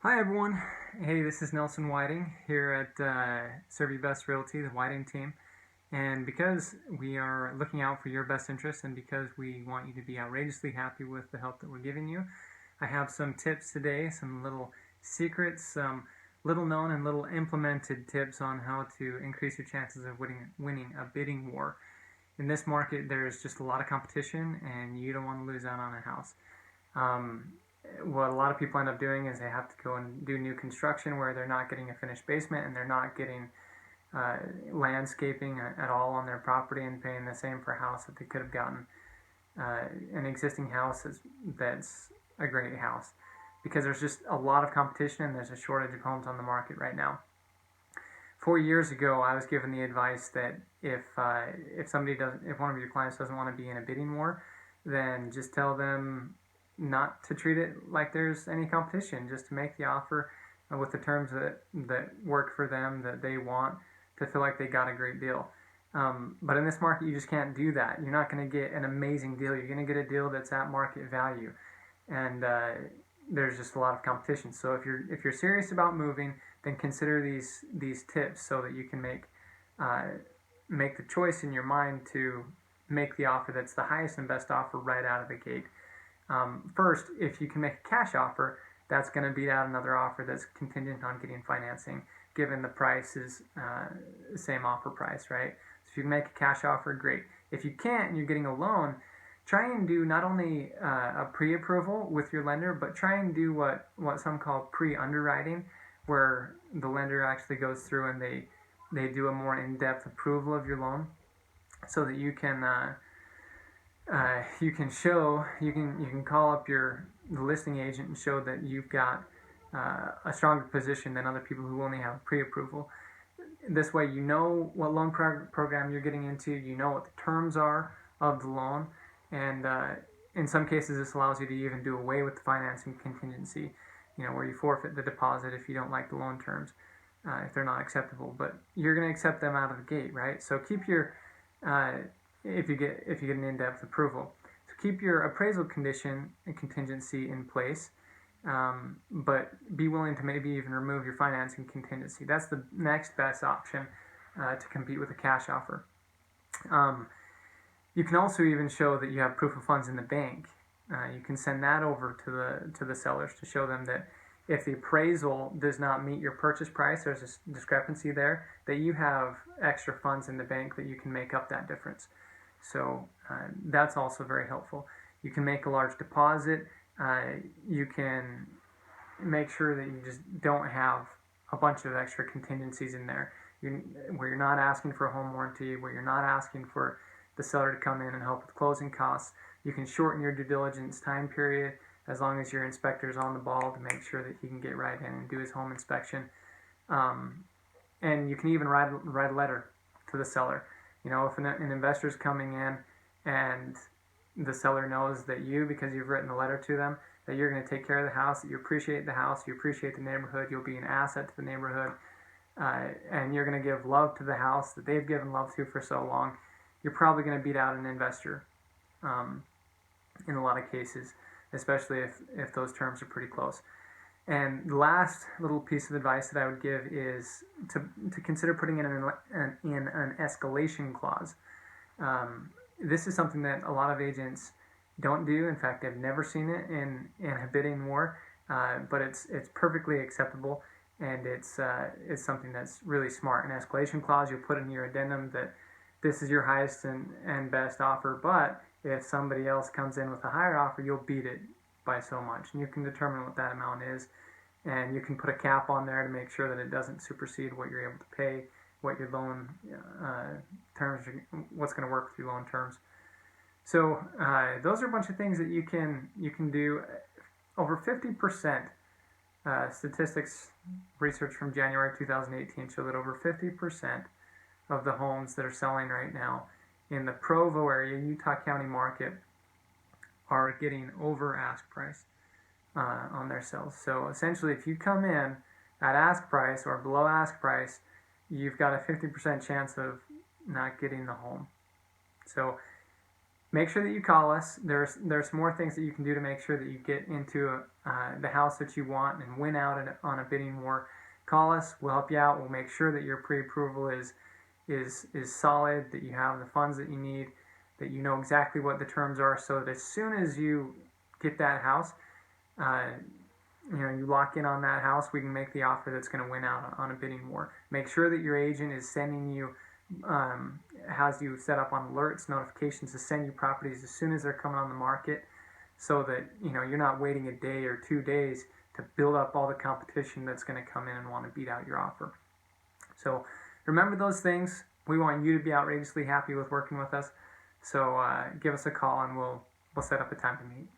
Hi everyone. Hey, this is Nelson Whiting here at Serve-U-Best Realty, the Whiting team. And because we are looking out for your best interests and because we want you to be outrageously happy with the help that we're giving you, I have some tips today, some little secrets, some little known and little implemented tips on how to increase your chances of winning a bidding war. In this market, there's just a lot of competition and you don't want to lose out on a house. Um, what a lot of people end up doing is they have to go and do new construction where they're not getting a finished basement and they're not getting uh, landscaping at all on their property and paying the same for a house that they could have gotten an existing house that's a great house because there's just a lot of competition and there's a shortage of homes on the market right now. 4 years ago, I was given the advice that if one of your clients doesn't want to be in a bidding war, then just tell them not to treat it like there's any competition, just to make the offer with the terms that work for them, that they want, to feel like they got a great deal. But in this market, you just can't do that. You're not going to get an amazing deal. You're going to get a deal that's at market value, and there's just a lot of competition. So if you're serious about moving, then consider these tips so that you can make the choice in your mind to make the offer that's the highest and best offer right out of the gate. First, if you can make a cash offer, that's going to beat out another offer that's contingent on getting financing, given the price is the same offer price, right? So if you can make a cash offer, great. If you can't and you're getting a loan, try and do not only a pre-approval with your lender, but try and do what some call pre-underwriting, where the lender actually goes through and they do a more in-depth approval of your loan so that you can call up the listing agent and show that you've got a stronger position than other people who only have pre-approval. This way, you know what loan program you're getting into, you know what the terms are of the loan, and in some cases, this allows you to even do away with the financing contingency, where you forfeit the deposit if you don't like the loan terms, if they're not acceptable. But you're going to accept them out of the gate, right? So keep your uh, if you get an in-depth approval. So keep your appraisal condition and contingency in place, but be willing to maybe even remove your financing contingency. That's the next best option to compete with a cash offer. You can also even show that you have proof of funds in the bank. You can send that over to the sellers to show them that if the appraisal does not meet your purchase price, there's a discrepancy there, that you have extra funds in the bank that you can make up that difference. So that's also very helpful. You can make a large deposit. You can make sure that you just don't have a bunch of extra contingencies in there, where you're not asking for a home warranty, where you're not asking for the seller to come in and help with closing costs. You can shorten your due diligence time period as long as your inspector's on the ball to make sure that he can get right in and do his home inspection. And you can even write a letter to the seller. If an investor's coming in and the seller knows that because you've written a letter to them, that you're going to take care of the house, that you appreciate the house, you appreciate the neighborhood, you'll be an asset to the neighborhood, and you're going to give love to the house that they've given love to for so long, you're probably going to beat out an investor in a lot of cases, especially if those terms are pretty close. And the last little piece of advice that I would give is to consider putting in an escalation clause. This is something that a lot of agents don't do. In fact, I've never seen it in a bidding war, but it's perfectly acceptable, and it's something that's really smart. An escalation clause, you'll put in your addendum that this is your highest and best offer, but if somebody else comes in with a higher offer, you'll beat it by so much. And you can determine what that amount is, and you can put a cap on there to make sure that it doesn't supersede what you're able to pay, what your loan terms, what's going to work with your loan terms. So those are a bunch of things that you can do. Over 50%, statistics research from January 2018 show that over 50% of the homes that are selling right now in the Provo area, Utah County market, are getting over ask price on their sales. So essentially, if you come in at ask price or below ask price, you've got a 50% chance of not getting the home. So make sure that you call us. There's more things that you can do to make sure that you get into the house that you want and win out on a bidding war. Call us. We'll help you out. We'll make sure that your pre-approval is solid, that you have the funds that you need, that you know exactly what the terms are, so that as soon as you get that house, you lock in on that house, we can make the offer that's going to win out on a bidding war. Make sure that your agent is sending you, has you set up on alerts, notifications to send you properties as soon as they're coming on the market, so that you're not waiting a day or 2 days to build up all the competition that's going to come in and want to beat out your offer. So remember those things. We want you to be outrageously happy with working with us. So give us a call and we'll set up a time to meet.